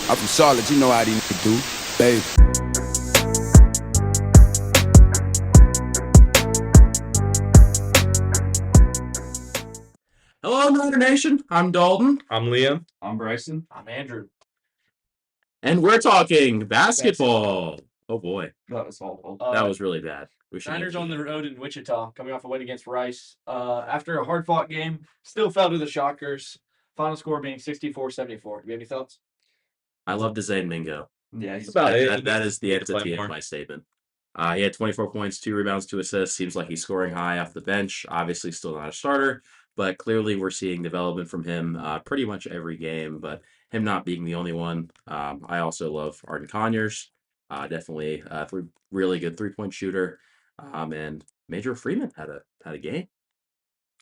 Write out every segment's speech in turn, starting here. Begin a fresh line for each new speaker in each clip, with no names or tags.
I'm from Charlotte, you know how these niggas do, baby.
Hello, Niner Nation. I'm Dalton.
I'm Liam.
I'm Bryson.
I'm Andrew.
And we're talking basketball. Oh, boy.
That was awful.
That was really bad.
Niners on the road in Wichita, coming off a win against Rice. After a hard-fought game, still fell to the Shockers. Final score being 64-74. Do you have any thoughts?
I love to say Mingo.
Yeah, he's
about it.
That is the
He needs to play
entity of
more.
my statement. He had 24 points, 2 rebounds, 2 assists. Seems like he's scoring high off the bench. Obviously, still not a starter, but clearly we're seeing development from him pretty much every game. But him not being the only one. I also love Arden Conyers. Definitely a really good 3-point shooter. And Major Freeman had a game.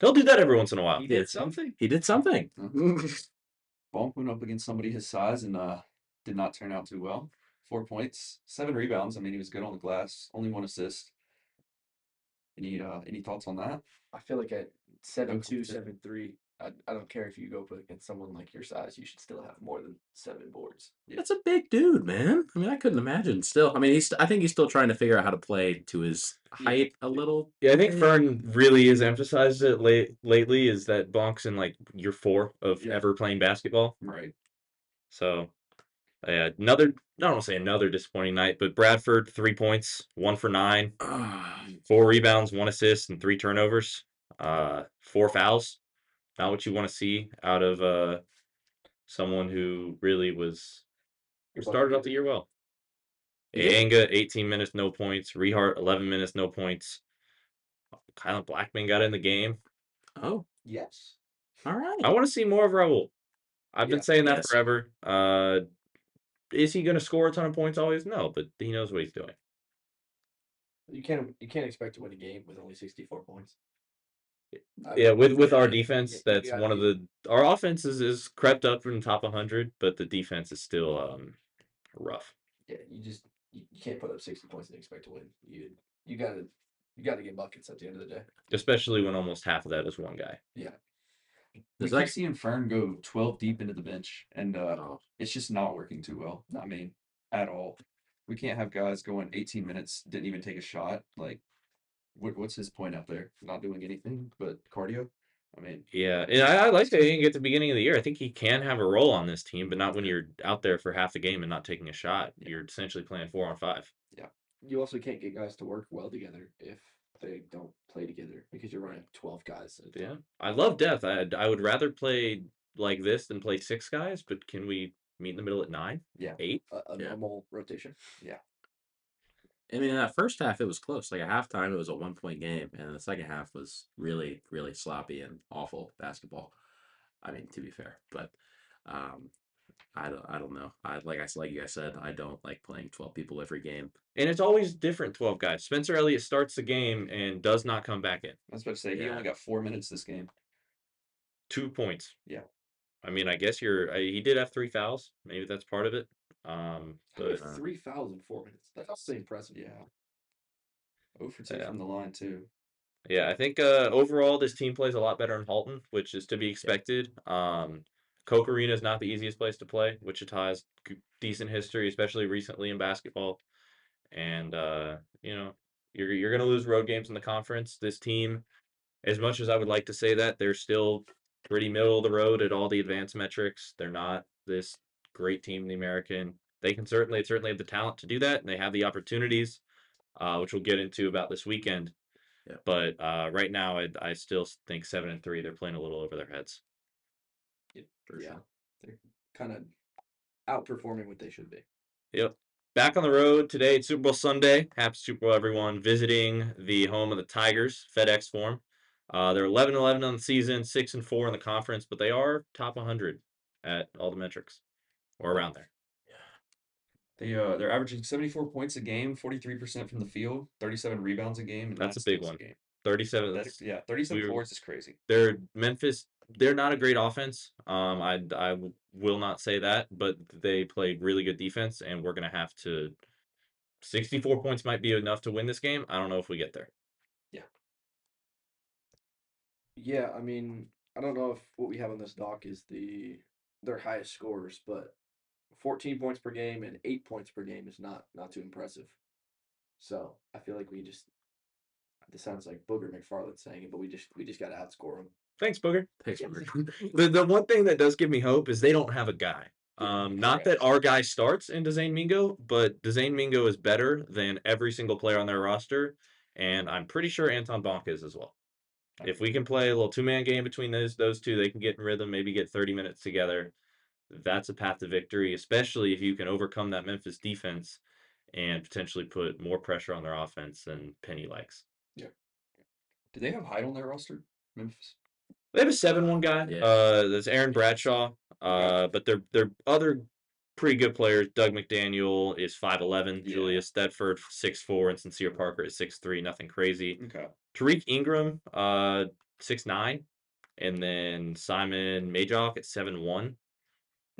He'll do that every once in a while.
He did something.
He did something.
Bonk went up against somebody his size and did not turn out too well. 4 points, 7 rebounds. I mean, he was good on the glass. Only 1 assist. Any thoughts on that?
I feel like at 7-2, 7-3, I don't care if you go up against someone like your size, you should still have more than 7 boards.
That's a big dude, man. I mean, I couldn't imagine. Still, I mean, I think he's still trying to figure out how to play to his height a little.
Yeah, I think Fern really has emphasized it lately is that Bonk's in like year 4 of ever playing basketball.
Right.
So, I don't want to say another disappointing night, but Bradford, 3 points, 1 for 9, 4 rebounds, 1 assist, and 3 turnovers, 4 fouls. Not what you want to see out of someone who really started off the year well. Anga, 18 minutes, no points. Rehart, 11 minutes, no points. Kylan Blackman got in the game.
Oh,
Yes.
all right.
I want to see more of Raul. I've been saying that
Yes.
forever. Is he going to score a ton of points always? No, but he knows what he's doing.
You can't expect to win a game with only 64 points.
Yeah, with our defense,
Yeah,
that's one of our offense is crept up from the top 100, but the defense is still rough.
Yeah, you can't put up 60 points and expect to win. You gotta get buckets at the end of the day.
Especially when almost half of that is one guy.
Yeah.
We keep seeing Fern go 12 deep into the bench, and it's just not working too well. I mean, at all. We can't have guys going 18 minutes, didn't even take a shot. Like, what's his point out there? Not doing anything but cardio? I mean,
Yeah, and I like that he didn't get the beginning of the year. I think he can have a role on this team, but not when you're out there for half the game and not taking a shot. You're essentially playing 4-on-5.
You also can't get guys to work well together if they don't play together because you're running 12 guys.
Yeah, I love depth. I would rather play like this than play 6 guys, but can we meet in the middle at 9?
Yeah.
8?
A normal rotation.
Yeah.
I mean, in that first half, it was close. Like at halftime, it was a 1-point game, and the second half was really, really sloppy and awful basketball. I mean, to be fair, but I don't know. Like you guys said, I don't like playing 12 people every game.
And it's always different 12 guys. Spencer Elliott starts the game and does not come back in.
I was about to say, he only got 4 minutes this game.
2 points.
Yeah.
I mean, I guess he did have 3 fouls. Maybe that's part of it. But
3 fouls in 4 minutes. That's also impressive.
Yeah. 0 for 2 from the line, too.
Yeah, I think overall this team plays a lot better in Halton, which is to be expected. Coke Arena is not the easiest place to play. Wichita has decent history, especially recently in basketball. And you're going to lose road games in the conference. This team, as much as I would like to say that, they're still pretty middle of the road at all the advanced metrics. They're not this great team in the American. They certainly have the talent to do that, and they have the opportunities, which we'll get into about this weekend.
Yeah.
But right now, I still think 7-3. They're playing a little over their heads.
Yeah, they're kind of outperforming what they should be.
Yep. Back on the road today. It's Super Bowl Sunday. Happy Super Bowl, everyone. Visiting the home of the Tigers, FedEx Forum. They're 11-11 on the season, 6-4 in the conference, but they are top 100 at all the metrics, or around there.
They're averaging 74 points a game, 43% from the field, 37 rebounds a game, and
That's a big one. 37.
37 boards is crazy.
They're Memphis. They're not a great offense. I will not say that, but they played really good defense, and we're gonna have to. 64 points might be enough to win this game. I don't know if we get there.
Yeah, I mean, I don't know if what we have on this doc is their highest scores, but 14 points per game and 8 points per game is not too impressive. So I feel like this sounds like Booger McFarland saying it, but we just got to outscore them.
Thanks, Booger.
Thanks,
Yeah.
Booger.
The one thing that does give me hope is they don't have a guy. Not that our guy starts in Dezane Mingo, but Dezane Mingo is better than every single player on their roster, and I'm pretty sure Anton Bonk is as well. If we can play a little two-man game between those two, they can get in rhythm, maybe get 30 minutes together. That's a path to victory, especially if you can overcome that Memphis defense and potentially put more pressure on their offense than Penny likes.
Do they have Hyde on their roster? Memphis.
They have a 7-1 guy.
Yeah.
There's Aaron Bradshaw. But they're other pretty good players. Doug McDaniel is 5'11".
Yeah.
Julius Thetford 6'4", and Sincere Parker is 6'3". Nothing crazy.
Okay.
Tariq Ingram 6'9", and then Simon Majock at 7'1".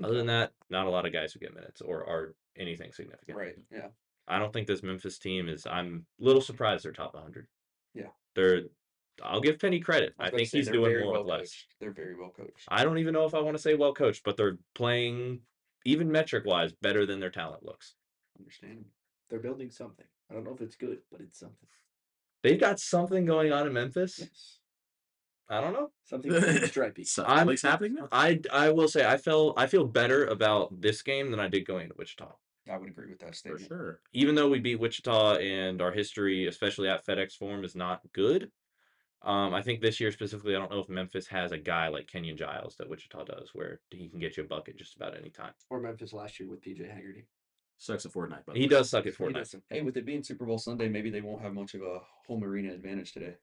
Other than that, not a lot of guys who get minutes or are anything significant.
Right. Yeah.
I don't think this Memphis team is. I'm a little surprised they're top 100.
Yeah.
I'll give Penny credit. I think he's doing more with less.
Coached. They're very well coached.
I don't even know if I want to say well coached, but they're playing, even metric wise, better than their talent looks.
Understandable.
They're building something. I don't know if it's good, but it's something.
They've got something going on in Memphis.
Yes.
I don't know.
Something stripy.
Something's happening now.
I will say I feel better about this game than I did going into Wichita.
I would agree with that
For
statement.
sure.
Even though we beat Wichita and our history, especially at FedEx Forum, is not good. I think this year specifically, I don't know if Memphis has a guy like Kenyon Giles that Wichita does, where he can get you a bucket just about any time.
Or Memphis last year with PJ Haggerty.
Sucks at Fortnite, but
He does suck at
He
Fortnite.
doesn't.
Hey, with it being Super Bowl Sunday, maybe they won't have much of a home arena advantage today.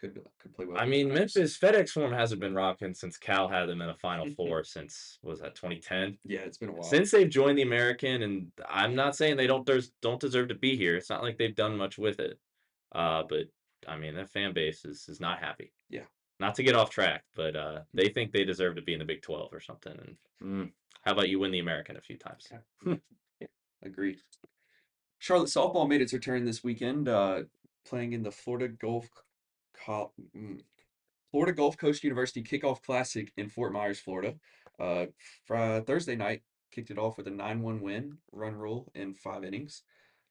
Could play well.
I mean, Memphis FedEx Forum hasn't been rocking since Cal had them in a Final Four since, was that 2010?
Yeah, it's been a while.
Since they've joined the American, and I'm not saying they don't deserve to be here. It's not like they've done much with it. But I mean, that fan base is not happy.
Yeah.
Not to get off track, but they think they deserve to be in the Big 12 or something. And how about you win the American a few times?
Agreed. Charlotte softball made its return this weekend, playing in the Florida Gulf Coast University Kickoff Classic in Fort Myers, Florida. Thursday night kicked it off with a 9-1 win, run rule in 5 innings.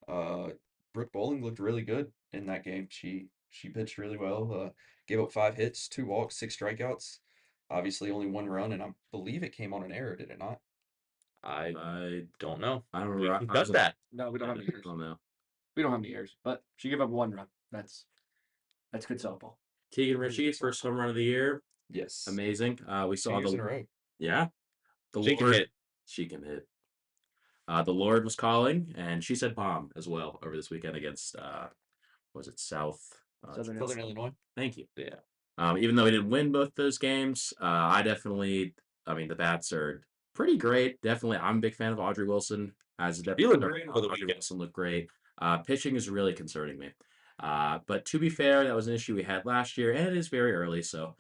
Brooke Bowling looked really good in that game. She pitched really well. Gave up 5 hits, 2 walks, 6 strikeouts. Obviously, only 1 run, and I believe it came on an error. Did it not?
I don't know.
I don't
Who
remember.
does that?
No, we don't have any errors.
I don't know.
We don't have any errors, but she gave up 1 run. That's good softball.
Keegan Ritchie, first home run of the year.
Yes.
Amazing. We
2
saw
years in a row.
Yeah.
She can hit.
She can hit. The Lord was calling, and she said bomb as well over this weekend against was it Southern
Illinois.
Thank you.
Yeah.
Even though we didn't win both those games, the bats are pretty great. Definitely, I'm a big fan of Audrey Wilson.
You look great over the
Audrey
weekend.
Wilson looked great. Pitching is really concerning me. But to be fair, that was an issue we had last year, and it is very early, so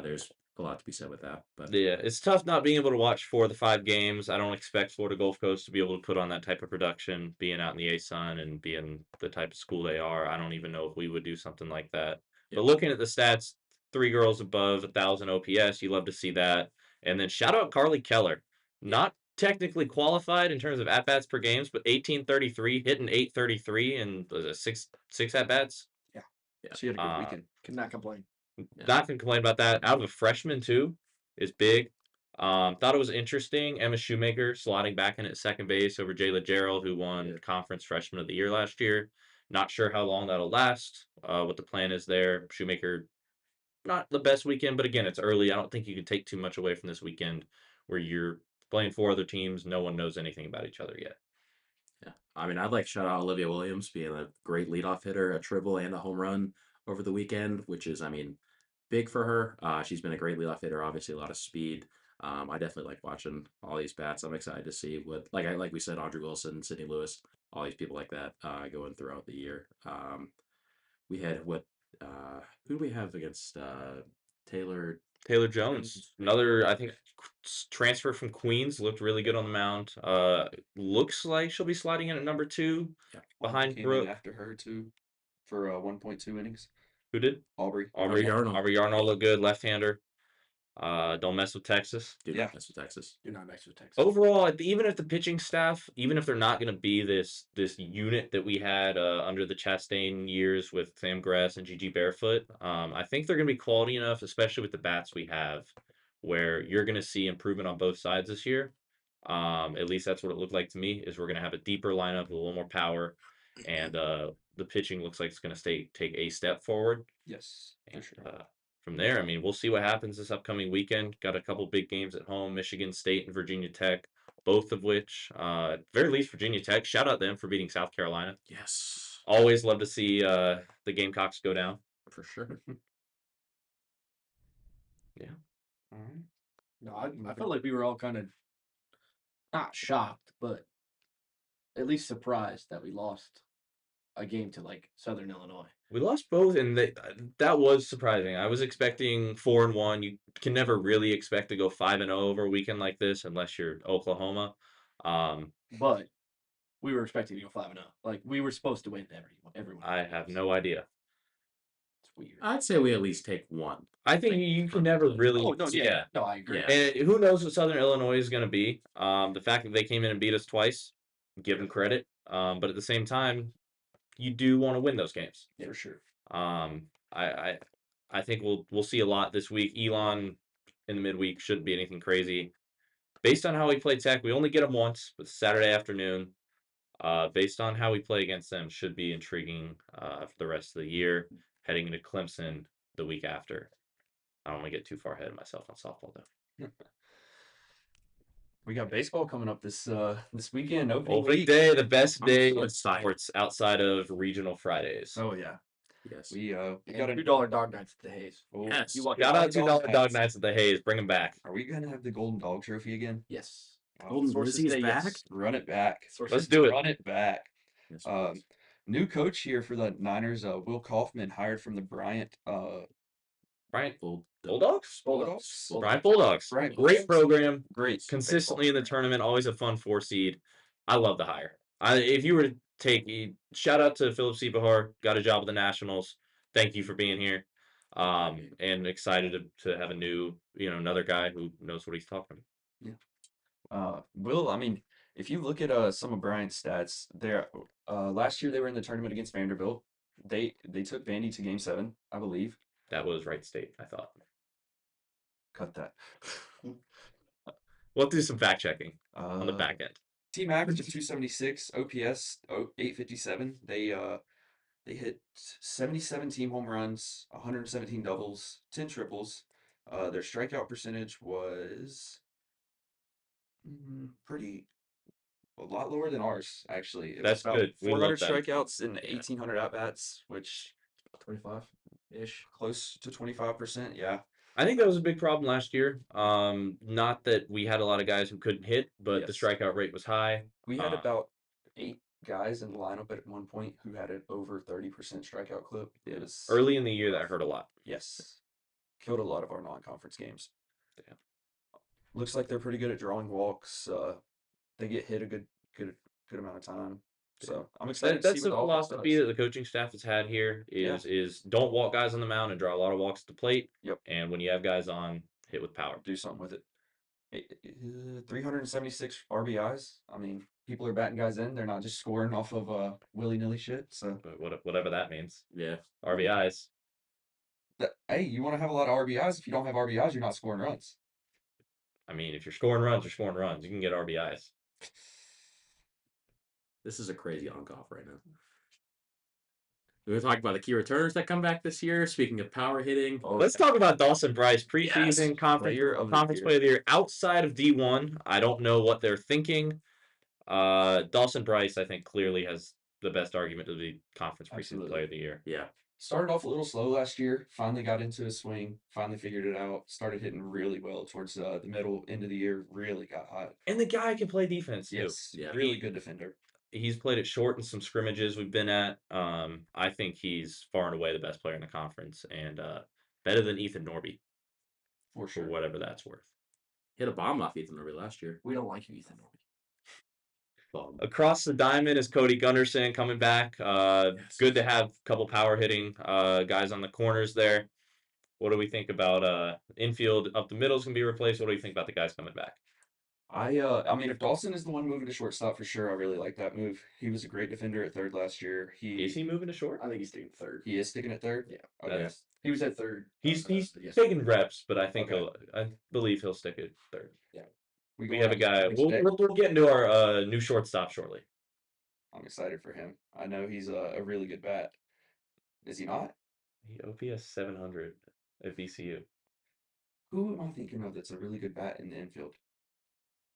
there's a lot to be said with that. But
Yeah, it's tough not being able to watch 4 of the 5 games. I don't expect Florida Gulf Coast to be able to put on that type of production, being out in the A-Sun and being the type of school they are. I don't even know if we would do something like that. But looking at the stats, 3 girls above 1,000 OPS, you love to see that. And then shout out Carly Keller. Not technically qualified in terms of at-bats per games, but 1833, hitting 833 and six at-bats.
Yeah.
She had a good weekend.
Cannot complain.
Not gonna complain about that. Out of a freshman too is big. Thought it was interesting. Emma Shoemaker slotting back in at second base over Jayla Gerald, who won Conference Freshman of the Year last year. Not sure how long that'll last. What the plan is there. Shoemaker, not the best weekend, but again, it's early. I don't think you can take too much away from this weekend where you're playing 4 other teams. No one knows anything about each other yet.
yeah, I'd like to shout out Olivia Williams being a great leadoff hitter, a triple and a home run over the weekend, which is, big for her. She's been a great leadoff hitter, obviously a lot of speed. I definitely like watching all these bats. I'm excited to see what, like we said, Audrey Wilson, Sydney Lewis, all these people like that going throughout the year. We had who do we have against Taylor?
Taylor Jones, another, I think, transfer from Queens, looked really good on the mound. Looks like she'll be sliding in at number 2 behind
Came in
Brooke.
after her too for 1.2 innings.
Who did?
Aubrey.
Aubrey Arnold.
Aubrey Arnold looked good, left-hander. Don't mess with Texas.
Do
Yeah.
not mess with Texas.
You're not next to Texas.
Overall, even if the pitching staff, even if they're not going to be this unit that we had under the Chastain years with Sam Grass and Gigi Barefoot, I think they're going to be quality enough, especially with the bats we have, where you're going to see improvement on both sides this year. At least that's what it looked like to me. Is we're going to have a deeper lineup with a little more power, and the pitching looks like it's going to take a step forward.
Yes, for
And
sure.
from there, I mean, we'll see what happens this upcoming weekend. Got a couple big games at home: Michigan State and Virginia Tech, both of which, at very least, Virginia Tech. Shout out them for beating South Carolina.
Yes,
Always love to see the Gamecocks go down.
for sure.
All right.
No, I felt like we were all kind of not shocked, but at least surprised that we lost a game to like Southern Illinois.
We lost both, and that was surprising. I was expecting 4-1. You can never really expect to go 5-0 over a weekend like this unless you're Oklahoma.
But we were expecting to go 5-0. Like we were supposed to win everyone.
I have no idea.
It's weird.
I'd say we at least take one.
I think you can never really.
Oh no, yeah. No, I agree.
Yeah.
And who knows what Southern Illinois is going to be? The fact that they came in and beat us twice, give them credit. But at the same time, you do want to win those games.
Yeah, for sure.
I think we'll see a lot this week. Elon in the midweek shouldn't be anything crazy. Based on how we play Tech, we only get them once, but Saturday afternoon. Based on how we play against them, should be intriguing for the rest of the year. Heading into Clemson the week after. I don't want to get too far ahead of myself on softball though.
We got baseball coming up this weekend. Opening
Opening
week.
day, the best
I'm
day
so
in
excited.
sports outside of regional Fridays.
Oh yeah,
Yes.
we
And
got a
$2 dog nights at the Hayes.
Yes.
You want
Shout out
$2
$2 dog nights at the Hayes. Bring them back.
Are we gonna have the Golden Dog Trophy again?
Yes.
Golden
Sources
Lizzie's
say
back?
yes.
Run it back.
Let's do it.
Run it back.
Yes,
Um,
please.
New coach here for the Niners, Will Kaufman, hired from the Bryant
Bryant
Bulldogs.
Bulldogs?
Bulldogs.
Bryant Bulldogs.
Bryant
Great
Bulldogs.
program.
Great.
Consistently in the
baseball
tournament. Always a fun 4 seed. I love the hire. If you were to shout out to Philip Sebahar, got a job with the Nationals. Thank you for being here. And excited to have a new, another guy who knows what he's talking about.
Will, I mean, if you look at some of Bryant's stats, there last year they were in the tournament against Vanderbilt. They took Vandy to Game 7, I believe.
That was Wright State, I thought.
Cut that.
We'll do some fact checking on the back end.
Team average of 276, OPS 857. They hit 77 team home runs, 117 doubles, 10 triples. Their strikeout percentage was a lot lower than ours, actually. It
That's
was about
good. We love
400
that.
strikeouts and 1,800 at bats, which
25-ish.
close to 25%. Yeah.
I think that was a big problem last year. Not that we had a lot of guys who couldn't hit, but the
Yes.
strikeout rate was high.
We had about 8 guys in the lineup at one point who had an over 30% strikeout clip. It was
Early in the year, that hurt a lot.
Yes. Killed a lot of our non-conference games.
Yeah.
Looks like they're pretty good at drawing walks. They get hit a good amount of time. So I'm excited to
That's
see
the
what the offense
philosophy
does.
that the coaching staff has had here is don't walk guys on the mound and draw a lot of walks at the plate.
Yep.
And when you have guys on, hit with power.
Do something with it. 376 RBIs. I mean, people are batting guys in. They're not just scoring off of willy-nilly shit. So
But whatever that means.
Yeah.
RBIs.
hey, you want to have a lot of RBIs. If you don't have RBIs, you're not scoring runs.
I mean, if you're scoring runs, you're scoring runs. You can get RBIs.
This is a crazy on-off right now. We're talking about the key returners that come back this year. Speaking of power hitting,
Let's talk about Dawson Bryce preseason conference
Player of the
conference
year.
player of the year outside of D1. I don't know what they're thinking. Dawson Bryce, I think, clearly has the best argument to be conference preseason
Absolutely.
player of the year.
yeah,
Started off a little slow last year. Finally got into his swing. Finally figured it out. Started hitting really well towards the middle end of the year. Really got hot.
And the guy can play defense too.
Yes,
Yeah.
really good defender.
He's played it short in some scrimmages we've been at. I think he's far and away the best player in the conference and better than Ethan Norby
For
for
sure.
whatever that's worth.
hit a bomb off Ethan Norby last year.
We don't like you, Ethan Norby.
Bomb.
Across the diamond is Cody Gunderson coming back.
Yes.
Good to have a couple power hitting guys on the corners there. What do we think about infield up the middle is going to be replaced? What do you think about the guys coming back?
I mean, if Dawson is the one moving to shortstop for sure, I really like that move. He was a great defender at third last year.
Is he moving to short?
I think he's taking third.
He is sticking at third.
Yeah.
Okay.
That's-
He was at third.
He's
yes.
taking reps, but I think
Okay.
I believe he'll stick at third. We
going
have a
on
guy.
next
We'll,
day.
we'll get into our new shortstop shortly.
I'm excited for him. I know he's a really good bat. Is he not?
He OPS 700 at VCU.
Who am I thinking of that's a really good bat in the infield?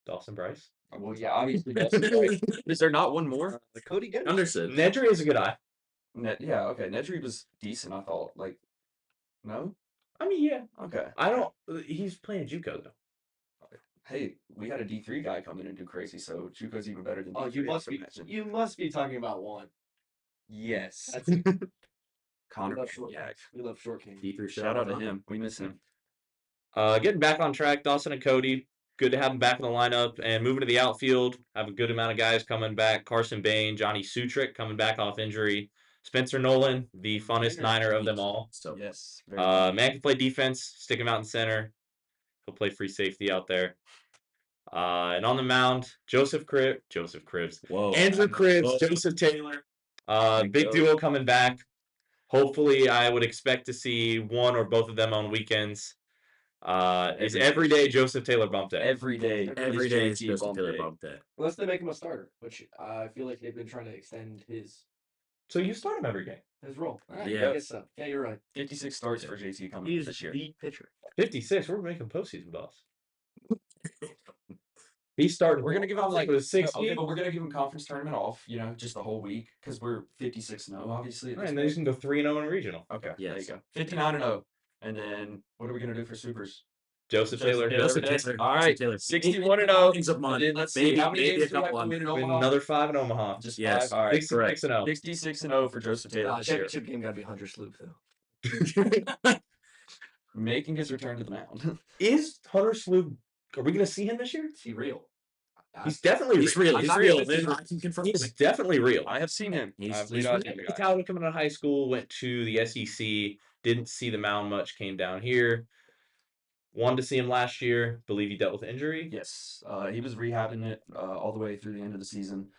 Dawson Bryce.
Well, yeah, obviously. Is there not one more?
Cody Gunderson.
Understood.
Nedry is a good eye.
Yeah, okay. Nedry was decent, I thought. Like, no?
I mean, yeah.
Okay.
I don't. He's playing JUCO though.
Hey, we had a D3 guy come in and do crazy, so Juco's even better than
Oh,
D3.
you must
I
be.
imagine.
You must be talking about one.
Yes.
That's
Connor.
we love short
Yeah.
kings. We love short king.
D3
Shout out to him. We miss him.
Getting back on track, Dawson and Cody. Good to have them back in the lineup and moving to the outfield. Have a good amount of guys coming back. Carson Bain, Johnny Sutrick coming back off injury. Spencer Nolan, the funnest Niner of them all.
So
Yes.
Man can play defense, stick him out in center. He'll play free safety out there. And on the mound, Joseph Cribbs,
whoa.
Andrew Cribbs,
Whoa.
Joseph Taylor.
Thank
Big
you.
duo coming back. Hopefully, I would expect to see one or both of them on weekends. Is every day Joseph Taylor bump day?
Every day.
Every day is
JT
Joseph
bump
Taylor
day.
bump day.
Unless they make him a starter, which I feel like they've been trying to extend his
So you start him every game.
role. I
Yeah.
guess so. Yeah, you're right.
56 starts for JT coming
He's
this year.
the pitcher.
56. We're making postseason, boss. He's starting.
We're gonna give him like
with 60.
Okay, but we're gonna give him conference tournament off, just the whole week because we're 56-0, obviously. at this
And then he's
point.
gonna go 3-0 in regional.
Okay, there you
Yes.
go. 59-0, and then what are we gonna do for supers?
Joseph Taylor.
Joseph
Taylor.
Taylor.
All right,
Taylor.
61-0.
Innings of money.
And then let's see
Maybe-
how many
maybe
games
a
do we have
couple
to
on-
win in
Win
Omaha?
another 5 in Omaha.
Just
Yes.
5. All right,
66-0.
66-0 for Joseph Taylor this year,
Championship game gotta be Hunter Sloop though.
making his return to the mound.
Is Hunter Sloop? Are we gonna see him this year?
Is he real?
He's definitely
He's
real.
real.
I'm
He's
not
real.
gonna say-
I can confirm.
He's definitely real.
I have seen him.
He's-
I've
he's
lead
really
out
He's
guy.
talented coming out of high school, went to the SEC, didn't see the mound much, came down here. Wanted to see him last year. Believe he dealt with injury.
Yes, he was rehabbing it all the way through the end of the season.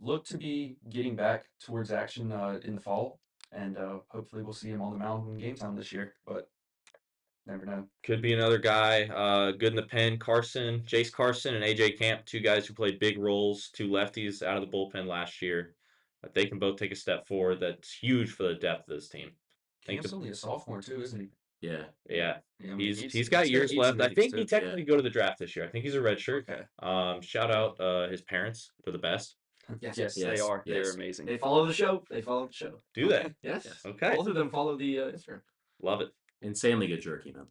Looked to be getting back towards action in the fall, and hopefully we'll see him on the mound in game time this year. But never know.
Could be another guy. Good in the pen. Jace Carson, and AJ Camp, two guys who played big roles, two lefties out of the bullpen last year. But they can both take a step forward. That's huge for the depth of this team. Think
Camp's
the-
only a sophomore too, isn't he?
Yeah.
Yeah,
Yeah, I mean,
he's got years
eat some
left. I
innings,
think
too.
he technically go to the draft this year. I think he's a red shirt.
Okay.
Shout out his parents. They're the best.
Yes.
Yes, they
Yes,
are.
yes.
They're amazing.
They follow the show.
Do they?
Yes.
Yes.
Okay.
Both of them follow the Instagram.
Love it.
Insanely good jerky, man.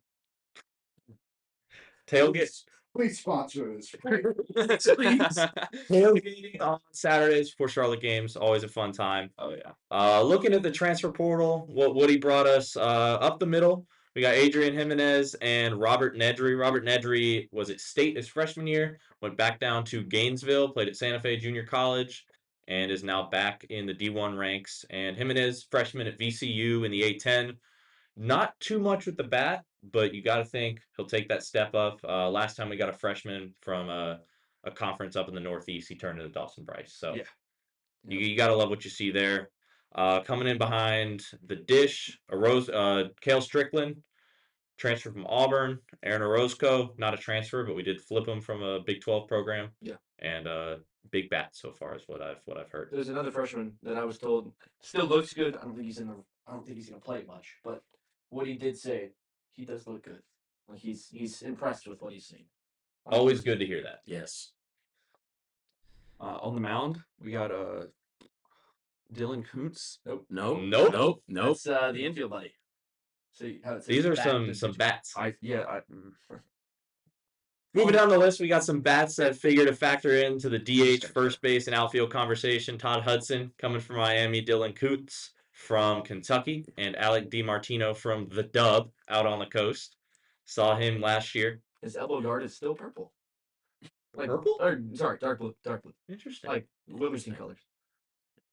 Tailgate.
Please sponsor us.
Tailgating on Saturdays before Charlotte games. Always a fun time.
Oh yeah.
Looking at the transfer portal, what Woody brought us up the middle. We got Adrian Jimenez and Robert Nedry. Robert Nedry was at State his freshman year, went back down to Gainesville, played at Santa Fe Junior College, and is now back in the D1 ranks. And Jimenez, freshman at VCU in the A10. Not too much with the bat, but you got to think he'll take that step up. Last time we got a freshman from a conference up in the Northeast, he turned into Dawson Bryce. So
Yeah.
you got to love what you see there. Coming in behind the dish, Kale Strickland, transfer from Auburn. Aaron Orozco, not a transfer, but we did flip him from a Big 12 program.
Yeah.
And big bat so far is what I've heard.
There's another freshman that I was told still looks good. I don't think he's gonna play much, but what he did say, he does look good. Like he's impressed with what he's seen.
Always good to hear that.
Yes.
On the mound, we got Dylan Kuntz.
Nope.
Nope.
Nope.
That's the infield buddy. See how it says
These are
back
some bats. Moving down the list, we got some bats that figure to factor into the DH, first base, and outfield conversation. Todd Hudson coming from Miami, Dylan Kuntz from Kentucky, and Alec DiMartino from the Dub out on the coast. Saw him last year.
His elbow guard is still purple. Like,
Purple?
Or sorry, dark blue.
Interesting.
Like Wilmerstein colors.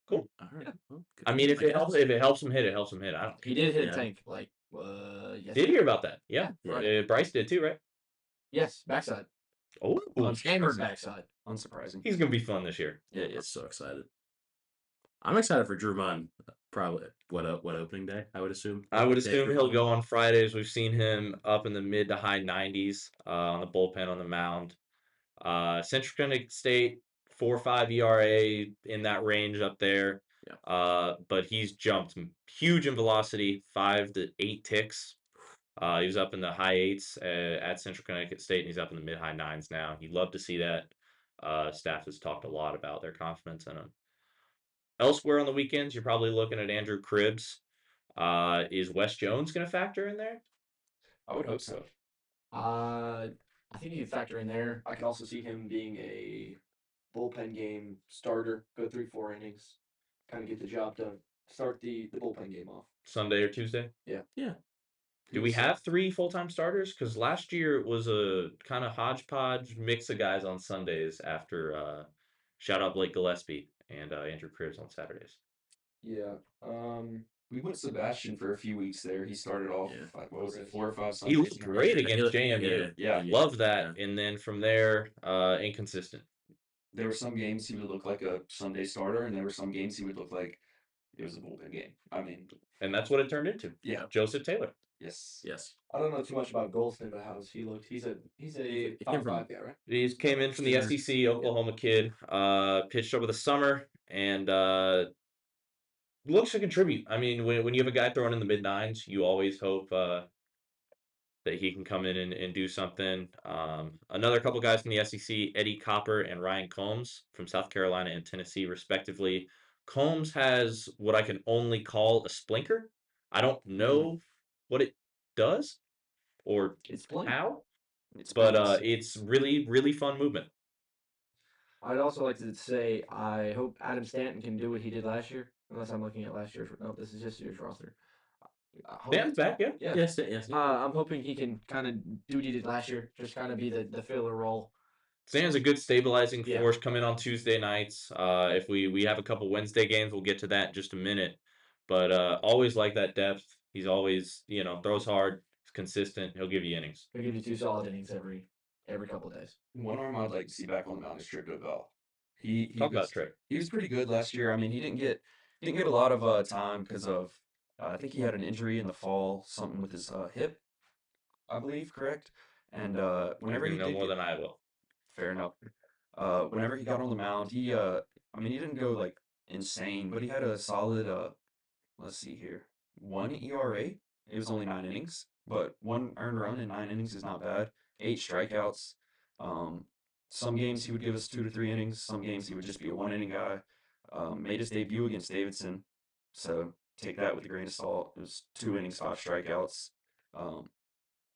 Cool.
All right. Well, good.
I mean, if
I
it helps,
guess.
if it helps him hit, it helps him hit. I don't.
He did hit
Yeah.
a tank like Yes.
Did hear about that? Yeah.
Yeah.
Bryce did too, right?
Yes, backside.
Oh,
Hammered backside.
Unsurprising.
he's gonna be fun this year.
Yeah, it's so excited. I'm excited for Drew Munn. Probably what opening day? I would assume.
I would
Day
assume
Drew
he'll
Munn.
go on Fridays. We've seen him up in the mid to high 90s on the bullpen on the mound. Central Connecticut State 4.5 ERA in that range up there.
Yeah.
But he's jumped huge in velocity, 5 to 8 ticks. He was up in the high 8s at Central Connecticut State, and he's up in the mid high 9s now. You'd love to see that. Staff has talked a lot about their confidence in him. Elsewhere on the weekends, you're probably looking at Andrew Cribbs. Is Wes Jones going to factor in there?
I would hope so.
I think you can factor in there. I could also see him being a bullpen game starter, go 3-4 innings, kind of get the job done. Start the bullpen game off.
Sunday or Tuesday?
Yeah.
Do we have 3 full-time starters? Because last year it was a kind of hodgepodge mix of guys on Sundays after shout out Blake Gillespie and Andrew Cribbs on Saturdays.
Yeah. We went Sebastian for a few weeks there. He started off,
Yeah.
what was it, 4 or 5
He
Sundays
looked
in a row.
great against JMU.
Yeah.
Love that. And then from there, inconsistent.
There were some games he would look like a Sunday starter, and there were some games he would look like it was a bullpen game. I mean,
And that's what it turned into.
yeah.
Joseph Taylor.
Yes.
Yes.
I don't know too much about Golston, but how's he looked? He's a
He
top
came from-
5 guy, right?
He came in from the
Sure.
SEC, Oklahoma kid, pitched over the summer, and looks to contribute. I mean, when you have a guy throwing in the mid 9s, you always hope that he can come in and do something. Another couple guys from the SEC, Eddie Copper and Ryan Combs from South Carolina and Tennessee, respectively. Combs has what I can only call a splinker. I don't know what it does or
It's blank.
how,
It's
but
pointless.
it's really, really fun movement.
I'd also like to say I hope Adam Stanton can do what he did last year. Unless I'm looking at last year's. No, this is just year's roster.
Stanton's back, yeah.
Yeah.
Yes.
I'm hoping he can kind of do what he did last year. Just kind of be the filler role.
Stanton's a good stabilizing
Yeah.
force coming on Tuesday nights. If we have a couple Wednesday games, we'll get to that in just a minute. But always like that depth. He's always, throws hard, he's consistent. He'll give you innings.
He'll give you 2 solid innings every couple of days.
One arm I'd like to see back on the mound is Trick Bell. He
Talk about
was
Trick.
he was pretty good last year. I mean, he didn't get a lot of time because of I think he had an injury in the fall, something with his hip, I believe, correct? And whenever he
You know
did
more
get,
than I will.
fair enough. Whenever he got on the mound, he I mean, he didn't go like insane, but he had a solid let's see here, 1 ERA. It was only 9 innings, but 1 earned run in 9 innings is not bad. 8 strikeouts. Some games he would give us 2 to 3 innings. Some games he would just be a 1 inning guy. Made his debut against Davidson, so take that with a grain of salt. It was 2 innings, 5 strikeouts.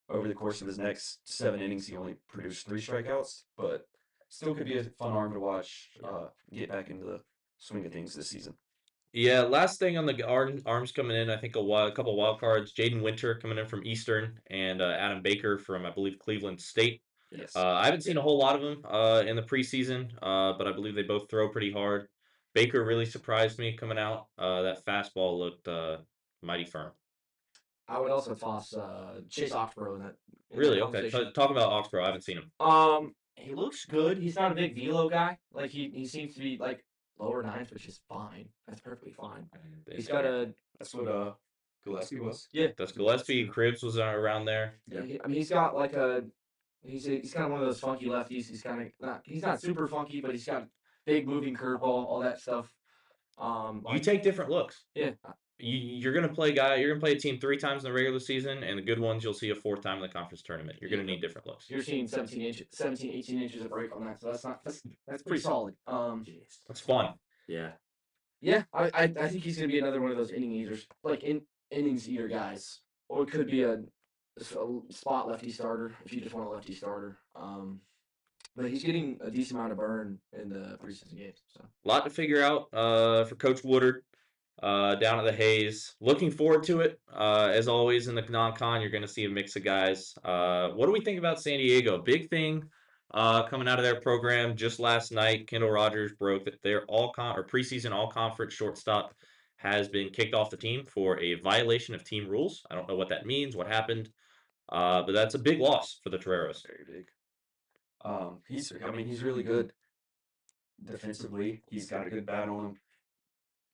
Over the course of his next 7 innings, he only produced 3 strikeouts, but still could be a fun arm to watch get back into the swing of things this season.
Yeah, last thing on the arms coming in, I think a couple wild cards. Jaden Winter coming in from Eastern and Adam Baker from, I believe, Cleveland State.
Yes.
I haven't seen a whole lot of them in the preseason, but I believe they both throw pretty hard. Baker really surprised me coming out. That fastball looked mighty firm.
I would also toss Chase Oxborough in that.
Really? Okay. Talk about Oxborough. I haven't seen him.
He looks good. He's not a big velo guy. Like he seems to be like lower 9s, which is fine. That's perfectly fine. He's got a
That's what Gillespie was.
That's Gillespie. Cribbs was around there.
Yeah.
I mean, he's got like he's kind of one of those funky lefties. He's not super funky, but he's got big moving curveball, all that stuff.
You take different looks.
Yeah.
You're gonna play a team 3 times in the regular season, and the good ones you'll see a 4th time in the conference tournament. You're gonna need different looks.
You're seeing 17, 18 inches of break on that, so that's pretty solid.
That's fun.
Yeah.
Yeah, I think he's gonna be another one of those inning eaters, like innings eater guys, or it could be a spot lefty starter if you just want a lefty starter. But he's getting a decent amount of burn in the preseason games. So
A lot to figure out for Coach Woodard down at the Hayes. Looking forward to it. As always in the non-con, you're going to see a mix of guys. What do we think about San Diego? Big thing coming out of their program just last night. Kendall Rogers broke that they're preseason all-conference shortstop has been kicked off the team for a violation of team rules. I don't know what that means, what happened, but that's a big loss for the Toreros.
Very big. He's really good defensively. He's got a good bat on him.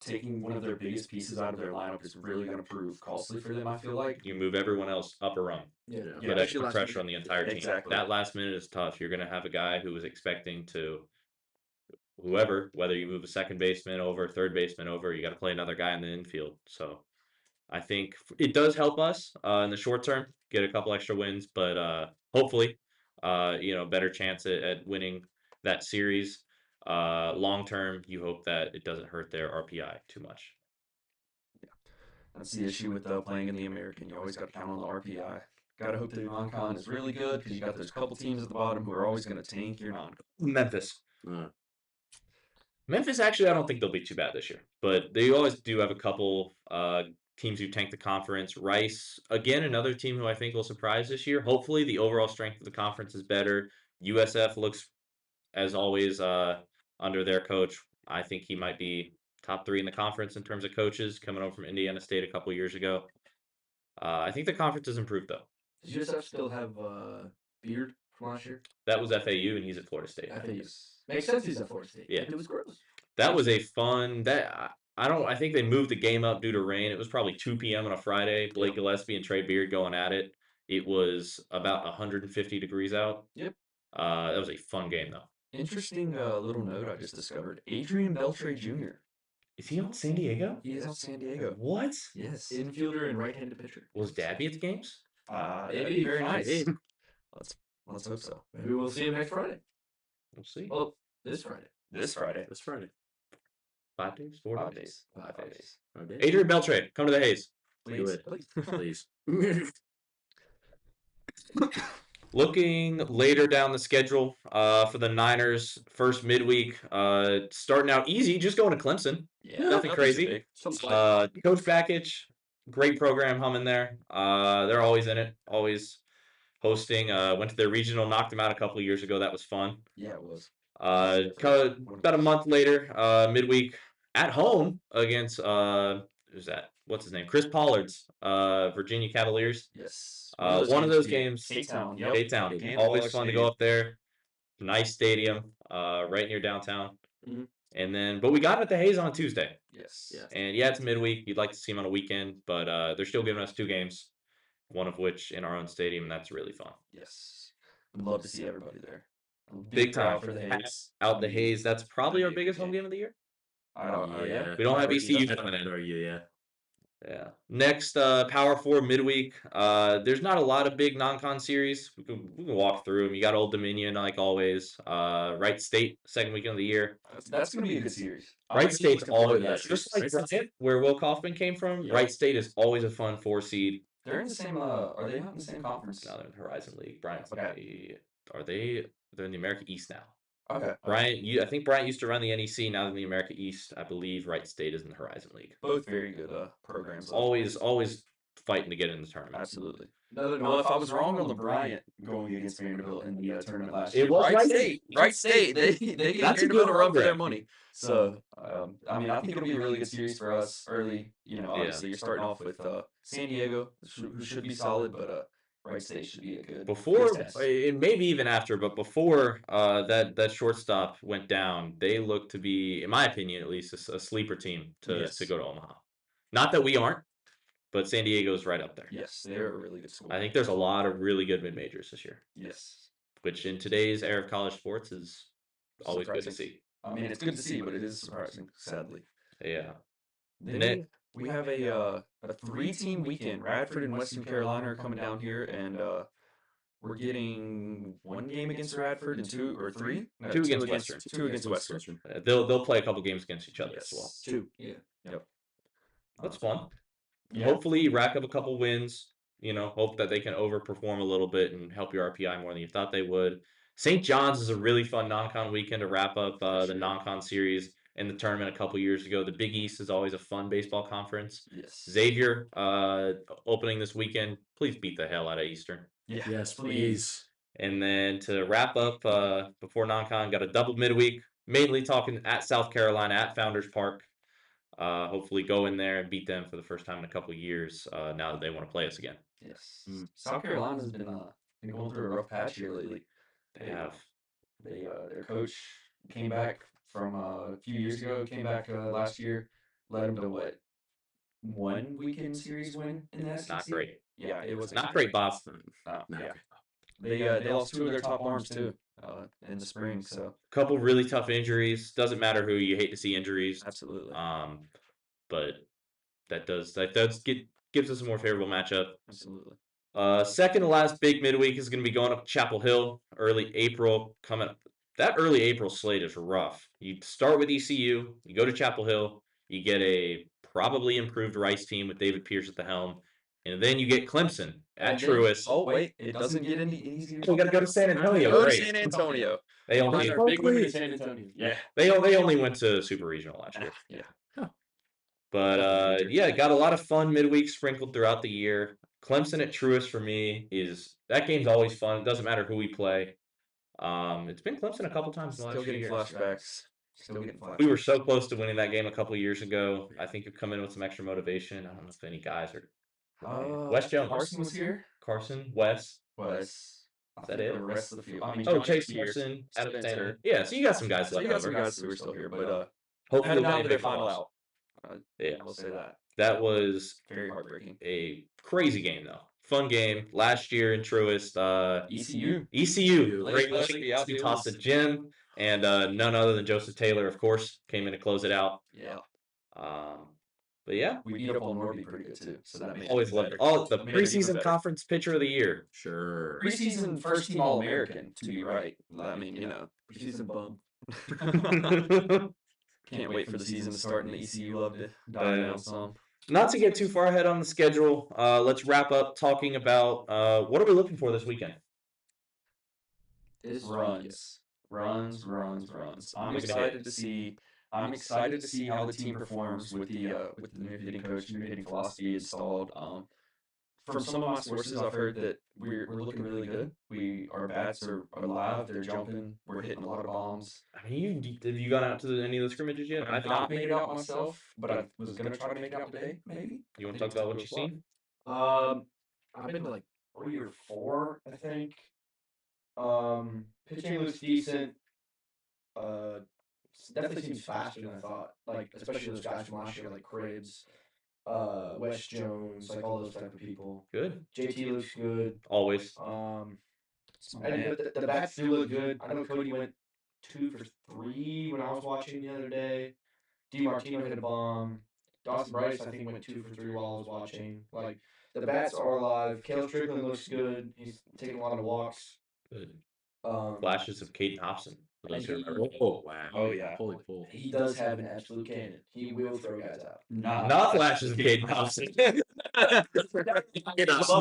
Taking one of their biggest pieces out of their lineup is really going to prove costly for them, I feel like.
You move everyone else up a run.
Yeah.
Put extra pressure on the entire team.
Exactly.
That last minute is tough. You're going to have a guy who is expecting to whoever, whether you move a second baseman over, third baseman over, you got to play another guy in the infield. So I think it does help us in the short term, get a couple extra wins, but hopefully, better chance at winning that series. Long term, you hope that it doesn't hurt their RPI too much.
That's the issue with playing in the American. You always got to count on the RPI. Got to hope the non-con is really good because you got those couple teams at the bottom who are always going to tank your non-con.
Memphis. Memphis, actually, I don't think they'll be too bad this year, but they always do have a couple teams who tank the conference. Rice, again, another team who I think will surprise this year. Hopefully, the overall strength of the conference is better. USF looks, as always, under their coach. I think he might be top 3 in the conference in terms of coaches, coming over from Indiana State a couple years ago. I think the conference has improved, though.
Does USF still have Beard from last year?
That was FAU, and he's at Florida State.
FAU. Makes sense he's at Florida State.
Yeah.
It was gross.
That was a fun I think they moved the game up due to rain. It was probably 2 p.m. on a Friday. Blake Gillespie and Trey Beard going at it. It was about 150 degrees out.
Yep.
That was a fun game, though.
Interesting little note I just discovered. Adrian Beltre Jr.
Is he on San Diego?
He is on San Diego.
What?
Yes.
Infielder and right-handed pitcher.
Was Dabby at the games?
That'd be very nice. Let's hope so.
Maybe we'll see him next Friday.
We'll see.
Well, this Friday.
This Friday.
5 days? 4
5
days?
days.
5 days.
Adrian Beltre, come to the Haze.
Please.
Please.
Looking later down the schedule for the Niners, first midweek, starting out easy, just going to Clemson.
Yeah.
Nothing crazy. Coach Bakich, great program humming there. They're always in it, always hosting. Went to their regional, knocked them out a couple of years ago. That was fun.
Yeah, it was.
About a month later, midweek, at home against who's that? What's his name? Chris Pollard's Virginia Cavaliers.
Yes.
One of those games.
K-Town.
K-Town.
Yep.
Always fun to go up there. Nice stadium, right near downtown.
Mhm.
And then, but we got him at the Haze on a Tuesday.
Yes.
Yeah.
And yeah, it's midweek. You'd like to see him on a weekend, but they're still giving us 2 games, one of which in our own stadium, and that's really fun.
Yes. I'd love to see everybody there.
Big time.
crowd for the Haze.
Out the Haze, that's probably our biggest home game of the year.
I don't know. Yeah.
We don't have ECU
That's
coming in.
Or you, yeah.
Yeah. Next, Power 4 midweek. There's not a lot of big non-con series. We can walk through them. You got Old Dominion, like always. Wright State, second weekend of the year.
That's going to be a good series.
Wright State's always
that.
just like
Wright State's-
Bryant, where Will Kaufman came from.
Yeah.
Wright State is always a fun 4 seed.
They're in the same. Are they not in the same conference?
Now they're in the Horizon League. Bryant's
Okay.
are they? They're in the America East now.
Okay.
I think Bryant used to run the NEC. Now they're in the America East. I believe Wright State is in the Horizon League.
Both very good programs.
Always fighting to get in the tournament.
Absolutely.
Another
Well, if I was wrong on the Bryant going against Vanderbilt in the tournament last
It
year,
was Wright State.
Wright State, they gave
That's a
Vanderbilt
good
a run for their
program.
money. So, I think it'll be a really good series for us early. Obviously you're starting off with San Diego, who should be solid, but Wright State should be a good
Before,
good test.
and maybe even after, but before that shortstop went down, they looked to be, in my opinion at least, a sleeper team to
Yes.
go to Omaha. Not that we aren't, but San Diego's right up there.
Yes, they're a really good school.
I think there's a lot of really good mid-majors this year,
Yes.
which in today's era of college sports is always good to
Surprising.
see.
I mean, it's good to see, but it is surprising, sadly.
Yeah.
Then
Nick?
we have a 3-team weekend. Radford and Western Carolina are coming down here, and we're getting 1 game against Radford and 2 or 3. No,
2 against Western.
2 against Western.
They'll play a couple games against each other as well.
Yes.
2. Yeah.
That's fun.
Yeah.
Hopefully rack up a couple wins. Hope that they can overperform a little bit and help your RPI more than you thought they would. St. John's is a really fun non-con weekend to wrap up the non-con series in the tournament a couple years ago. The Big East is always a fun baseball conference.
Yes.
Xavier opening this weekend. Please beat the hell out of Eastern.
Yeah.
Yes, please.
And then to wrap up before non-con, got a double midweek. Mainly talking at South Carolina at Founders Park. hopefully go in there and beat them for the first time in a couple of years. Now that they want to play us again.
Yes. South Carolina's been going through a rough patch here lately.
They have.
Their coach came back from a few years ago. Came back last year. Led them to what? One weekend series win in the SEC.
Not great.
Yeah, it was
Not great, Bob.
Not
yeah.
great.
They lost two of their top arms too in the spring. So
Couple really tough injuries. Doesn't matter who, you hate to see injuries.
absolutely.
But that gives us a more favorable matchup.
Absolutely.
Second to last big midweek is going to be going up to Chapel Hill early April. Coming up, that early April slate is rough. You start with ECU, you go to Chapel Hill, you get a probably improved Rice team with David Pierce at the helm, and then you get Clemson at Truist.
Oh wait, it doesn't get any easier.
We got to go to San Antonio.
Go to
Great.
San Antonio.
They only
Big win in San Antonio.
Yeah.
they only went to Super Regional last year.
Yeah.
But yeah, got a lot of fun midweek sprinkled throughout the year. Clemson at Truist for me that game's always fun. It doesn't matter who we play. It's been Clemson a couple times in the
Still
last few
getting
years.
flashbacks. Still getting flashbacks.
We were so close to winning that game a couple of years ago. I think you've come in with some extra motivation. I don't know if any guys are. Wes Jones.
Carson was here.
Carson, Wes.
Was
that it?
The rest of the field. I mean,
Oh,
Josh
Chase
was here.
Carson, Adam
Spencer.
Tanner. Yeah, so you got some guys
So
left
you got some
over.
guys who are still here, but
Hopefully,
down
win
to
a
their
big
final
loss.
out.
Yeah,
We'll say that.
That was
Very heartbreaking.
a crazy game, though. Fun game. Last year in Truist.
ECU.
Great
Leslie out
we
the
tossed
Eagles.
to Jim. And none other than Joseph Taylor, of course, came in to close it out.
Yeah.
But yeah.
We beat up on Norby pretty good too. So that made
Always
it
loved
better.
it. Oh, the
Made it even
preseason
better.
conference pitcher of the year.
Sure.
Preseason first team All American, to be right. I mean,
Preseason bum.
Can't wait for the season to start and the ECU love to die down some.
Not to get too far ahead on the schedule, let's wrap up talking about what are we looking for this weekend?
Runs. I'm excited to see how the team performs with the new hitting coach, new hitting philosophy installed. From some of my sources, I've heard that we're looking really good. Our bats are alive. They're jumping. We're hitting a lot of bombs.
I mean, have you gone out to any of the scrimmages yet?
I've not made it out myself, but I was gonna try to make it out today. Maybe.
You want to talk about what you've seen?
I've been to like 3 or 4, I think. Pitching looks decent. Definitely seems faster than I thought. Like, especially those guys from last year, like Cribs, Wes Jones, like all those type of people.
Good.
JT looks good.
Always.
But the bats do look good. I know Cody went 2 for 3 when I was watching the other day. DiMartino hit a bomb. Dawson Bryce, I think, went 2 for 3 while I was watching. Like, the bats are alive. Cale Strickland looks good. He's taking a lot of walks.
Good. Flashes of Caden Hobson. For those who remember.
Oh, wow.
Oh, yeah.
Holy bull.
He does have an absolute cannon. He will throw guys out.
Not flashes of Caden Hobson.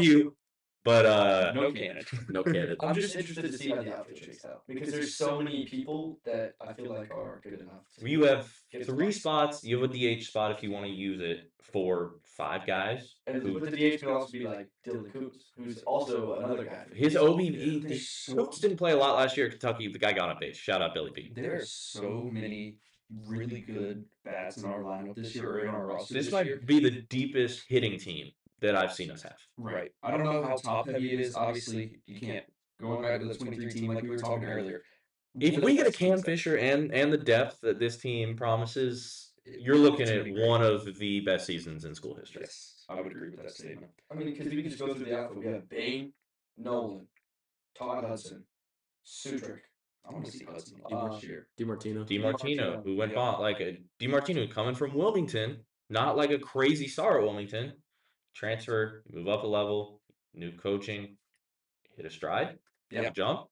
You. But
No cannon.
No cannon.
I'm just interested to see how the outfit shakes out because there's so many people that I feel like are good enough.
You have 3 spots. You have a DH spot if you want to use it for 5 guys.
And but the DH could also be like Dylan Coops, who's also another guy.
His OBP, Coops didn't play a lot last year at Kentucky. The guy got on base. Shout out Billy B.
There are so many really good bats in our lineup this year, or in our roster.
This
year.
might be the deepest hitting team that I've seen us have.
Right. I don't know how top heavy it is. Obviously, you can't go back to the 23 team like we were talking earlier.
If we get a Cam Fisher and the depth that this team promises, you're looking at one of the best seasons in school history.
Yes, I would agree with that statement.
I mean, because we can just go through the outfit. We have Bain, Nolan, Todd Hudson, Sutrick.
I want to see Hudson this year.
DiMartino.
DiMartino, who went
Yeah.
on DiMartino coming from Wilmington, not like a crazy star at Wilmington. Transfer, move up a level, new coaching, hit a stride,
Yeah.
jump.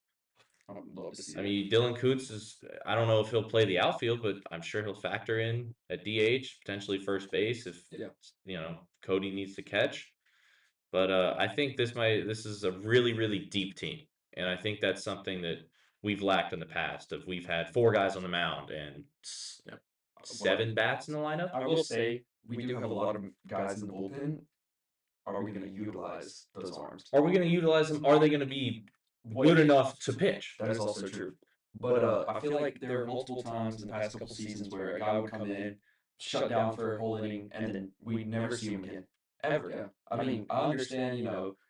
I would love to see.
I mean, Dylan Coots I don't know if he'll play the outfield, but I'm sure he'll factor in at DH, potentially first base if Cody needs to catch. But I think this is a really, really deep team, and I think that's something that we've lacked in the past. We've had 4 guys on the mound and 7 bats in the lineup.
I will say we do have a lot of guys in the bullpen. Are we going to utilize those arms?
Are we going to utilize them? Are they going to be good enough to pitch?
That is also true. But I feel like there are multiple times in the past couple seasons where a guy would come in, shut down for a whole inning, and then we never see him again. Ever.
Yeah.
I mean, I understand,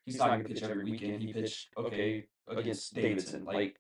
he's not going to pitch every weekend. He pitched okay against Davidson. Like,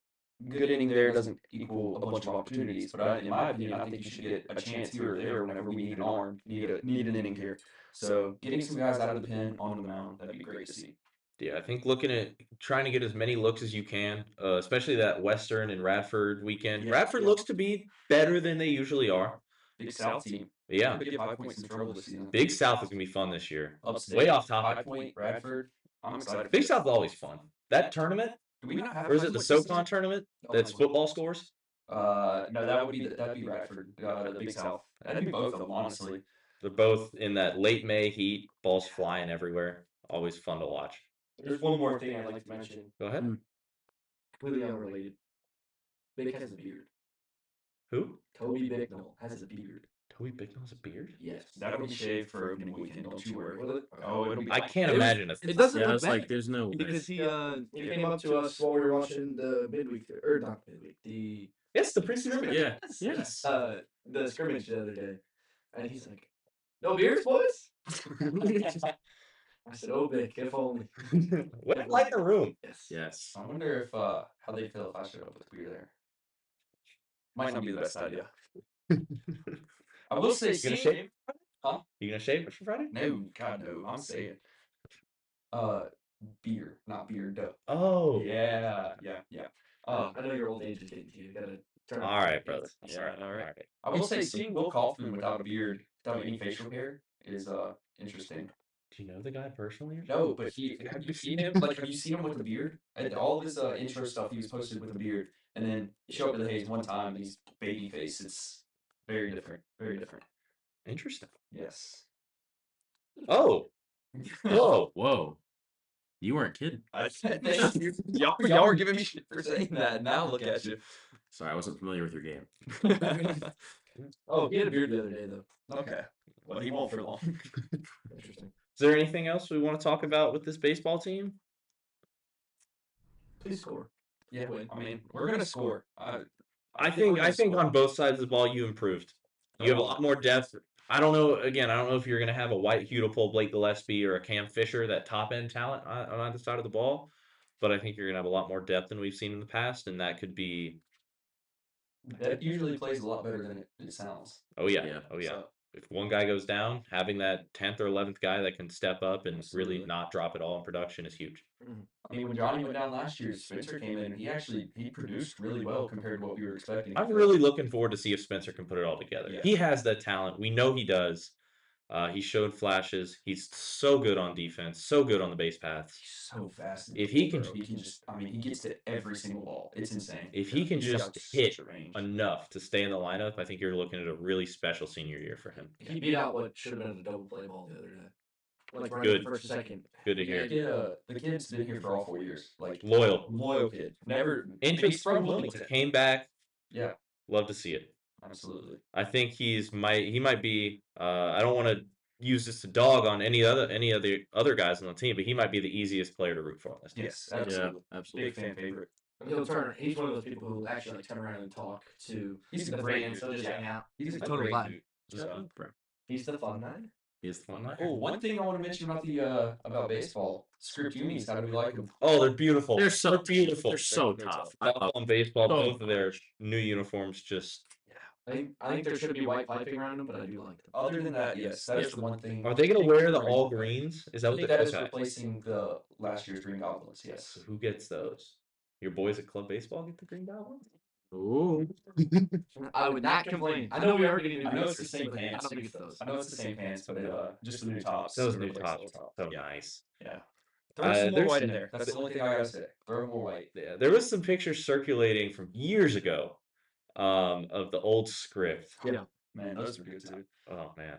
good inning there doesn't equal a bunch of opportunities. But in my opinion, I think you should get a chance here or there whenever we need an arm, need an inning here. So getting some guys out of the pen onto the mound, that'd be great to see.
Yeah, I think looking at trying to get as many looks as you can, especially that Western and Radford weekend.
Yeah,
Radford looks to be better than they usually are.
Big South team.
Yeah,
Could get 5 points in trouble this season.
Big South is gonna be fun this year.
Upstate,
Way off
High
topic.
Point, Radford. I'm excited.
Big South is always fun. That tournament,
Do we not have?
or is
High
it the
Point this
SoCon
season?
tournament?
Oh,
That's
my
football scores.
No, that'd be Radford, the Big South. That'd be both of them, honestly.
They're both in that late May heat. Balls flying everywhere. Always fun to watch.
There's one more thing I'd like to mention.
Go ahead.
Completely unrelated. Big has a beard.
Who?
Toby Bicknell has a beard.
Toby Bicknell has a beard?
Yes.
That'll be shaved for opening weekend. Don't you worry. Oh, it'll be.
I can't
It was-
imagine
It doesn't
Yeah,
look
it's
bad.
like there's no.
Because he came up to us while we were watching the midweek, or not midweek, the
Yes, the Prince scrimmage.
Yeah. Yes.
the scrimmage the other day, and he's like, "No beers, boys." I said, "Oh, Vic, if only."
What like the room?
Yes.
Yes.
I wonder if how they feel if I showed up with beer there. Might not be the best idea. I will say,
You gonna
seeing-
shave?
Huh?
You gonna shave for Friday?
No, God no. I'm saying. Beer, not beard.
Oh.
Yeah.
I know your old age is getting to you. You gotta turn.
All right, brother.
Yeah,
all right.
I will say, seeing Will Kaufman without a beard, without any facial hair, is interesting.
Do you know the guy personally? Or
No, but have you seen him? Like, have you seen him with a beard? And all of his intro stuff, he was posted with a beard, and then you show up to the Hayes one time, and he's baby face. It's very different. Very different.
Interesting.
Yes.
Oh. Whoa.
Whoa. You weren't kidding.
I said thank you. Y'all were giving me shit for saying that. Now look at you.
Sorry, I wasn't familiar with your game.
Oh, he had a beard the other day though.
Okay. Well, he won't for long.
Interesting.
Is there anything else we want to talk about with this baseball team?
Please score.
Yeah, I mean, we're gonna score.
I think on both sides of the ball you improved. You have a lot more depth. I don't know if you're gonna have a White Hudipole, Blake Gillespie, or a Cam Fisher, that top end talent on either side of the ball. But I think you're gonna have a lot more depth than we've seen in the past, and that could be.
That usually plays a lot better than it sounds.
Oh yeah.
Yeah.
Oh yeah.
So,
If one guy goes down, having that 10th or 11th guy that can step up and
Absolutely.
really not drop it all in production is huge.
I mean, when Johnny went down last year, Spencer came in and he produced really well compared to what we were expecting.
I'm really looking forward to see if Spencer can put it all together.
Yeah.
He has that talent. We know he does. He showed flashes. He's so good on defense, so good on the base paths.
He's so fast.
If he can-
he can just, I mean, he gets to every single ball. It's insane.
If he can
He's
just
got
hit
such a range.
enough to stay in the lineup, I think you're looking at a really special senior year for him.
He beat out what should have been a double play ball the other day. Like right
Good.
first and second.
Good to
Yeah,
hear.
the kid's been here for all 4 years. Like,
Loyal.
kid. Never.
Interest
he's from Wilmington.
came back.
Yeah,
Love to see it.
absolutely.
I think he might be. I don't want to use this to dog on any of the other guys on the team, but he might be the easiest player to root for on this team.
Yes, absolutely.
Yeah, absolutely.
Big fan favorite.
And he's one of those people who actually like turn around and talk to
He's
the
a
fans.
great
He'll just
dude.
hang out.
He's a
Total
great
vibe.
dude.
So,
He's the fun nine.
he's the fun.
Oh, one thing I want to mention about the about baseball, script unis. How do we like them?
Oh, they're beautiful.
They're so
beautiful.
They're so
They're
tough.
Football and baseball,
So
both of their new uniforms just.
I think there should be white piping around them, but I do like them.
Other than that, yes, that is the one thing.
Are they gonna wear the all greens? Is
I
that what
think
the
that is
okay.
replacing the last year's Green Goblins. Yes.
So who gets those? Your boys at Club Baseball get the green goblins?
Ooh.
I would not complain. I know we are getting new
I know it's the
pictures,
same
but I
pants.
don't think it's those.
I know it's the same pants, but just the new tops.
Those
to
new
replace
tops,
the old
so
Yeah.
nice.
Yeah. Throw some more
there's
white in
some-
there. That's the only thing I gotta say. Throw more white.
Yeah, there was some pictures circulating from years ago, of the old script.
Yeah.
Man, those were good too.
Oh man.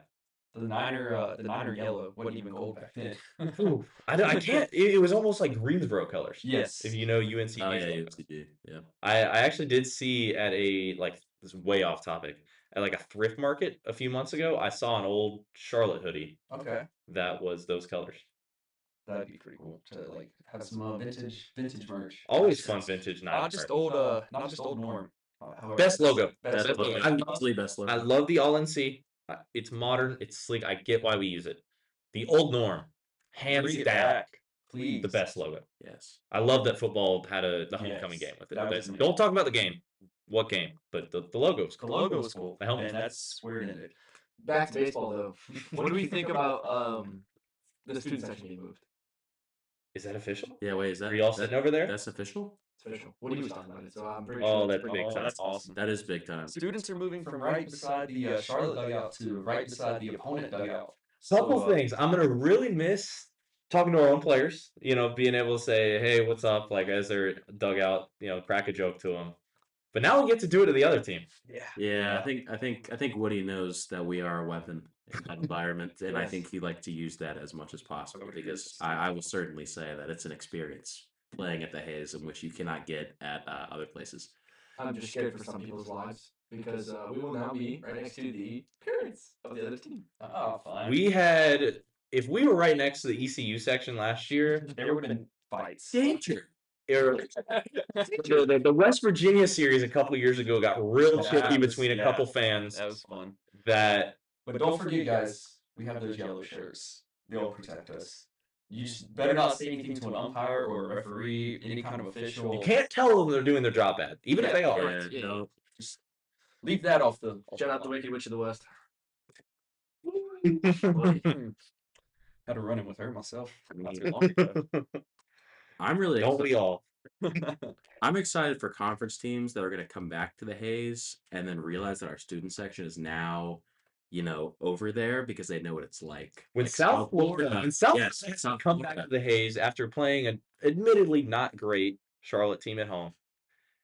The Niner yellow wasn't even gold back then.
Ooh, I can't. It was almost like Greensboro colors.
Yes.
If you know UNC.
Oh yeah,
baseball.
UCD. Yeah.
I actually did see at this is way off topic, at like a thrift market a few months ago. I saw an old Charlotte hoodie
Okay.
that was those colors.
That'd be pretty cool to like have some vintage merch.
Always fun vintage.
Not just old Norm. However-
Best logo.
Best logo.
I
Easily best logo.
love the all NC. It's modern. It's sleek. I get why we use it. The old norm, hands
Bring it
down,
back, please.
the best logo.
Yes.
I love that football had the homecoming
Yes,
game with it.
that was amazing.
Don't talk about the game. What game? But the logo's
The
cool.
logo was cool,
The helmet.
and that's where it ended.
Back to baseball though. What do we think about the student section being moved?
Is that official?
Yeah, wait, is that
Are you all sitting over there?
That's official?
It's official. What was talking about it, so I'm pretty
Oh,
sure.
that's big time.
That's awesome.
That is big time.
Students are moving from right beside the Charlotte dugout to right beside the opponent dugout.
Couple
So,
things. I'm gonna really miss talking to our own players. Being able to say, "Hey, what's up?" Like as they're dugout, crack a joke to them. But now we get to do it to the other team.
Yeah, I think Woody knows that we are a weapon in that environment, and I
Yes.
think he'd like to use that as much as possible
Okay,
because
yes.
I will certainly say that it's an experience playing at the Hayes in which you cannot get at other places.
I'm just scared for some people's lives because we will now be right next to the parents of the other team.
Oh, fine.
If we were right next to the ECU section last year,
There would have been fights.
Danger.
the West Virginia series a couple years ago got real
That
chippy
was-
between a
yeah,
couple fans
That was fun.
that
But don't forget, guys, we have those yellow shirts. They'll protect us. You just better not say anything to an umpire or a referee, any kind of official.
you can't tell them they're doing their job bad, even if they are.
Yeah,
Yeah.
no.
Just leave that off the.
Shout out the Wicked Witch of the West.
Had to run in with her myself. Not too
Yeah.
long ago.
I'm really
Don't we all?
I'm excited for conference teams that are going to come back to the Hayes and then realize that our student section is now, over there because they know what it's like.
When
Like
South Florida has to
South
come back
Florida.
to the Hayes after playing an admittedly not great Charlotte team at home,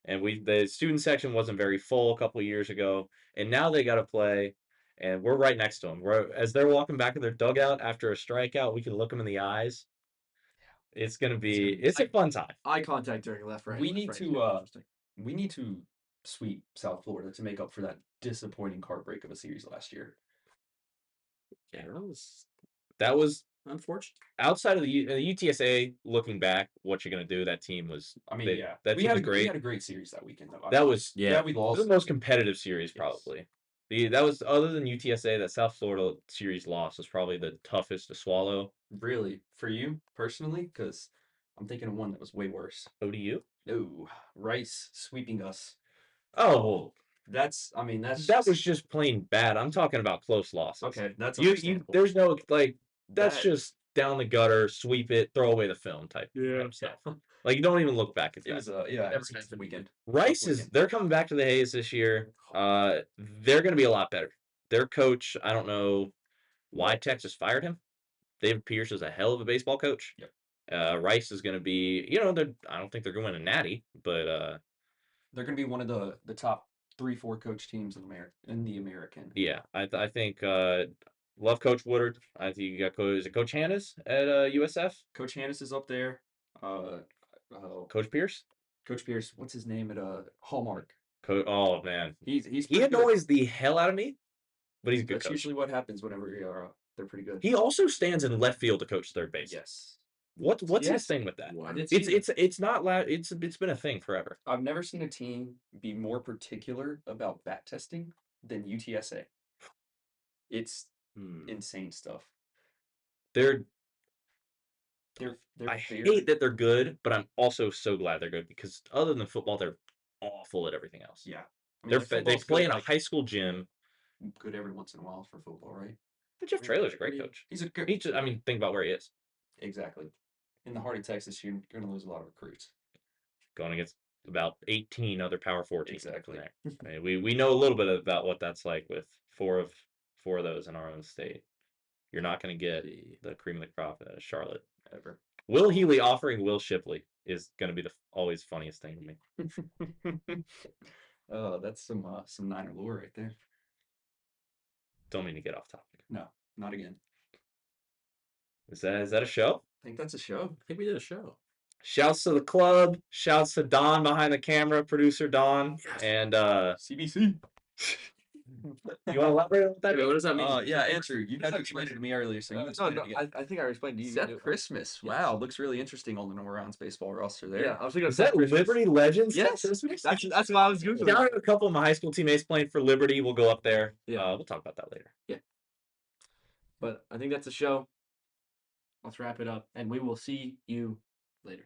and the student section wasn't very full a couple of years ago, and now they got to play, and we're right next to them. As they're walking back to their dugout after a strikeout, we can look them in the eyes. It's gonna be a fun time.
Eye contact during left, right.
We
left,
need
right.
to we need to sweep South Florida to make up for that disappointing heartbreak of a series last year.
Yeah,
That was
unfortunate.
outside of the UTSA. Looking back, what you're gonna do? That team was.
I mean,
They-
yeah,
that
we
team
had
was great.
We had a great series that weekend, though.
That was
Yeah.
we
it
lost.
was the most competitive series
Yes.
probably. That was other than UTSA. That South Florida series loss was probably the toughest to swallow.
Really, for you personally, because I'm thinking of one that was way worse.
ODU.
No, Rice sweeping us.
Oh well,
That's
that was just plain bad. I'm talking about close losses.
okay. That's
You
understandable.
there's no that's
That-
just down the gutter, sweep it, throw away the film type stuff. Like you don't even look back at
It
that.
was it was
Never
a weekend.
Rice
weekend.
they're coming back to the Hayes this year. They're going to be a lot better. Their coach, I don't know why Texas fired him. David Pierce is a hell of a baseball coach.
Yep.
Rice is going to be, I don't think they're going to win a natty, but
They're going to be one of the top 3-4 coach teams in the American.
yeah, I think love Coach Woodard. I think you got is it Coach Hannes at USF?
Coach Hannes is up there.
Coach Pierce?
Coach Pierce, what's his name at Hallmark?
Oh man,
He's
he
pretty good.
annoys the hell out of me, but he's a good
That's
coach.
usually what happens whenever they're pretty good.
He also stands in left field to coach third base.
Yes.
What's his
Yes.
thing with that?
What?
I did see that.
It's not loud. It's been a thing forever.
I've never seen a team be more particular about bat testing than UTSA. It's insane stuff.
They're
They're
I
very
hate that they're good, but I'm also so glad they're good because other than football, they're awful at everything else.
Yeah. I
They
football's
play
good,
in a high school gym.
good every once in a while for football, right?
But Jeff Traylor's a great coach.
He's a good.
Think about where he is.
Exactly. In the heart of Texas, you're going to lose a lot of recruits.
Going against about 18 other Power 4 teams.
Exactly.
There. I mean, we know a little bit about what that's like with four of those in our own state. You're not going to get the cream of the crop at Charlotte ever. Will Healy offering Will Shipley is going to be the always funniest thing to me.
Oh, that's some Niner lore right there.
Don't mean to get off topic.
No, not again.
Is that a show?
I think that's a show.
I think we did a show.
Shouts to the club. Shouts to Don behind the camera, producer Don,
Yes.
and
CBC.
You want to elaborate on that?
Wait, what does that mean?
Yeah, Andrew, you guys explained it to me earlier, so you explain it again.
I think I explained to you.
Seth Christmas.
Yes.
Wow, looks really interesting on the Browns baseball roster there.
Yeah, I was thinking of
Is that
Seth Christmas.
Liberty Legends?
Yes.
That's why I was googling.
Down a couple of my high school teammates playing for Liberty. We'll go up there.
Yeah.
We'll talk about that later.
But I think that's the show. Let's wrap it up, and we will see you later.